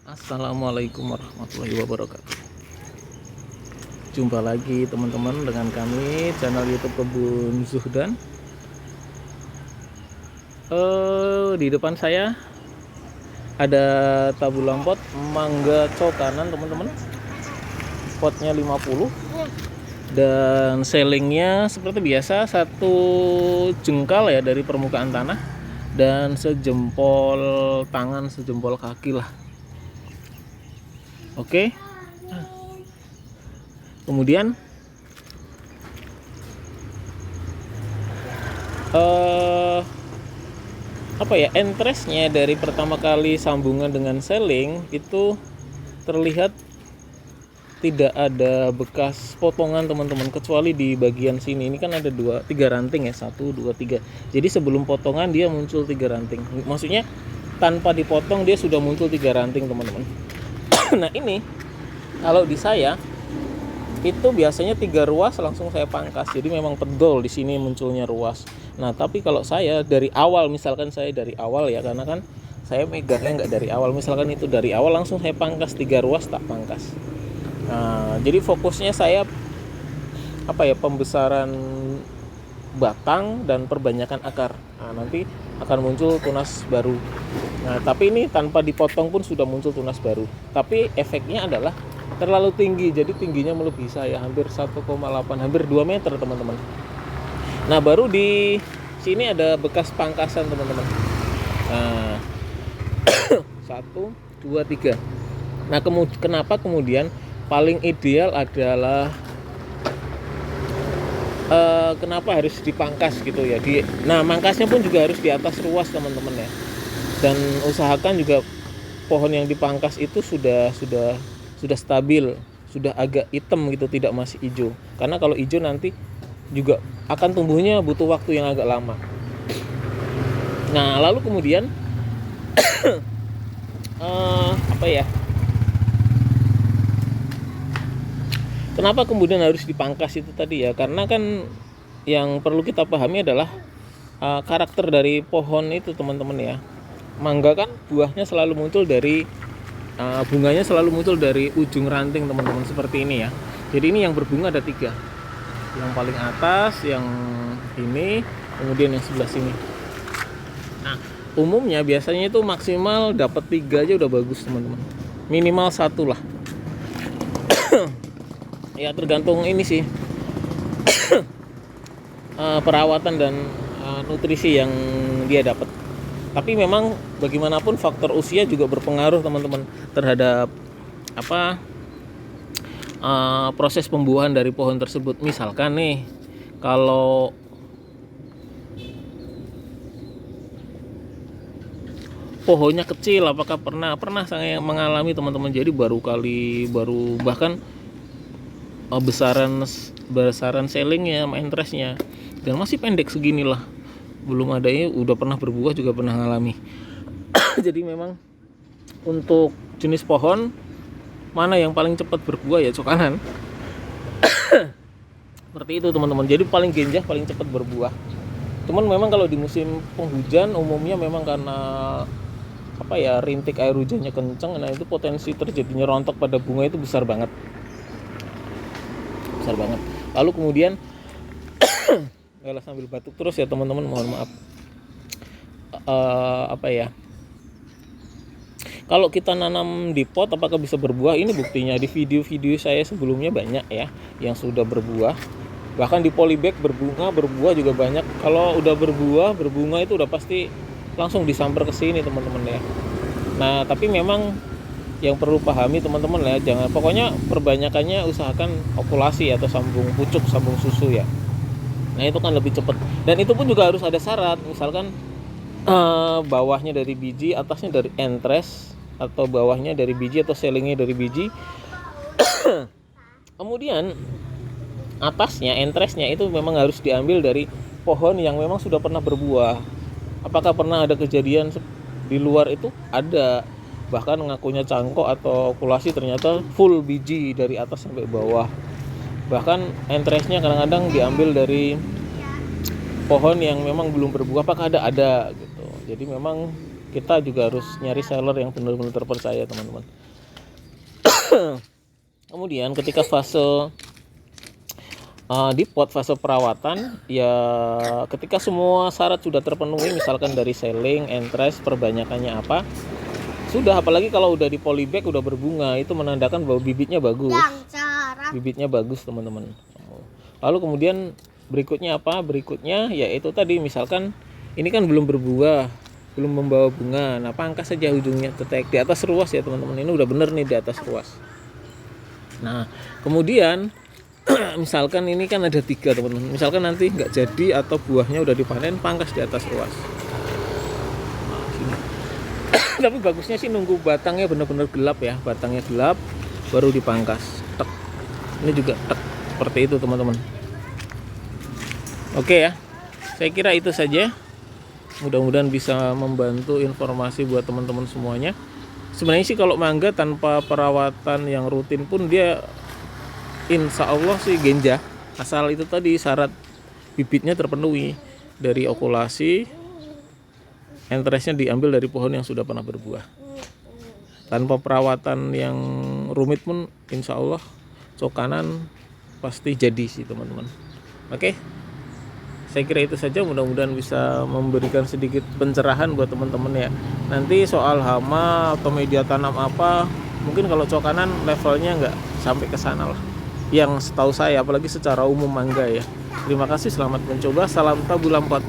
Assalamualaikum warahmatullahi wabarakatuh. Jumpa lagi teman-teman dengan kami channel YouTube Kebun Zuhdan. Di depan saya ada tabu lampot mangga cokanan teman-teman. Potnya 50 dan sellingnya seperti biasa satu jengkal ya dari permukaan tanah dan sejempol tangan, sejempol kaki lah. Oke. Kemudian interestnya dari pertama kali sambungan dengan selling itu terlihat tidak ada bekas potongan teman-teman, kecuali di bagian sini. Ini kan ada 3 ranting ya, 1, 2, 3. Jadi sebelum potongan dia muncul 3 ranting. Maksudnya tanpa dipotong dia sudah muncul 3 ranting teman-teman. Nah ini kalau di saya itu biasanya 3 ruas langsung saya pangkas. Jadi memang pedol di sini munculnya ruas. Nah tapi kalau saya dari awal, misalkan saya dari awal ya, karena kan saya megangnya nggak dari awal, misalkan itu dari awal langsung saya pangkas 3 ruas, tak pangkas. Nah, jadi fokusnya saya pembesaran batang dan perbanyakan akar. Nah, nanti akan muncul tunas baru. Nah, tapi ini tanpa dipotong pun sudah muncul tunas baru. Tapi efeknya adalah terlalu tinggi, jadi tingginya melebihi saya, hampir 1,8, hampir 2 meter teman-teman. Nah, baru di sini ada bekas pangkasan teman-teman. Nah, 1, 2, 3. Nah, kenapa kemudian paling ideal adalah kenapa harus dipangkas gitu ya. Nah mangkasnya pun juga harus di atas ruas teman-teman ya. Dan usahakan juga pohon yang dipangkas itu sudah stabil, sudah agak hitam gitu, tidak masih hijau. Karena kalau hijau nanti juga akan tumbuhnya butuh waktu yang agak lama. Nah lalu kemudian kenapa kemudian harus dipangkas itu tadi ya? Karena kan yang perlu kita pahami adalah karakter dari pohon itu teman-teman ya. Mangga kan buahnya selalu muncul dari bunganya selalu muncul dari ujung ranting teman-teman, seperti ini ya. Jadi ini yang berbunga ada 3. Yang paling atas, yang ini, kemudian yang sebelah sini. Nah umumnya biasanya itu maksimal dapat 3 aja udah bagus teman-teman. Minimal 1 lah. Ya tergantung ini sih perawatan dan nutrisi yang dia dapat. Tapi memang bagaimanapun faktor usia juga berpengaruh teman-teman terhadap proses pembuahan dari pohon tersebut. Misalkan nih kalau pohonnya kecil, apakah pernah saya mengalami teman-teman, jadi baru bahkan besaran sellingnya sama interestnya dan masih pendek seginilah, belum ada ini udah pernah berbuah, juga pernah ngalami. Jadi memang untuk jenis pohon mana yang paling cepat berbuah ya cokanan. Seperti itu teman-teman, jadi paling genjah, paling cepat berbuah. Cuman memang kalau di musim penghujan umumnya memang karena rintik air hujannya kencang, nah itu potensi terjadinya rontok pada bunga itu besar banget. Lalu kemudian sambil batuk terus ya teman-teman, mohon maaf. Kalau kita nanam di pot apakah bisa berbuah? Ini buktinya di video-video saya sebelumnya banyak ya yang sudah berbuah. Bahkan di polybag berbuah juga banyak. Kalau udah berbunga itu udah pasti langsung disamper ke sini teman-teman ya. Nah, tapi memang yang perlu pahami teman-teman ya, pokoknya perbanyakannya usahakan okulasi atau sambung pucuk, sambung susu ya. Nah itu kan lebih cepat, dan itu pun juga harus ada syarat, misalkan bawahnya dari biji, atasnya dari entres, atau bawahnya dari biji atau sellingnya dari biji. Kemudian atasnya, entresnya itu memang harus diambil dari pohon yang memang sudah pernah berbuah. Apakah pernah ada kejadian di luar itu? Ada. Bahkan ngakunya cangkok atau okulasi ternyata full biji dari atas sampai bawah. Bahkan entresnya kadang-kadang diambil dari pohon yang memang belum berbuah. Apakah ada gitu. Jadi memang kita juga harus nyari seller yang benar-benar terpercaya teman-teman. Kemudian ketika fase di pot, fase perawatan, ya ketika semua syarat sudah terpenuhi, misalkan dari selling, entres, perbanyakannya apa, sudah. Apalagi kalau udah di polybag, udah berbunga, itu menandakan bahwa bibitnya bagus. Bibitnya bagus teman-teman. Lalu kemudian berikutnya apa? Berikutnya yaitu tadi, misalkan ini kan belum berbuah, belum membawa bunga. Nah, pangkas saja ujungnya, tetek di atas ruas ya teman-teman. Ini udah bener nih di atas ruas. Nah, kemudian misalkan ini kan ada 3 teman-teman. Misalkan nanti nggak jadi atau buahnya udah dipanen, pangkas di atas ruas. Nah, sini. Tapi bagusnya sih nunggu batangnya benar-benar gelap ya, batangnya gelap baru dipangkas. Tek. Ini juga tek, seperti itu teman-teman. Oke ya, saya kira itu saja. Mudah-mudahan bisa membantu informasi buat teman-teman semuanya. Sebenarnya sih kalau mangga tanpa perawatan yang rutin pun dia insya Allah sih genjah, asal itu tadi syarat bibitnya terpenuhi, dari okulasi, entresnya diambil dari pohon yang sudah pernah berbuah. Tanpa perawatan yang rumit pun insya Allah cokanan pasti jadi sih teman-teman. Oke, saya kira itu saja, mudah-mudahan bisa memberikan sedikit pencerahan buat teman-teman ya. Nanti soal hama atau media tanam apa, mungkin kalau cokanan levelnya nggak sampai ke sana lah, yang setahu saya, apalagi secara umum mangga ya. Terima kasih, selamat mencoba, salam Tabu Lampot.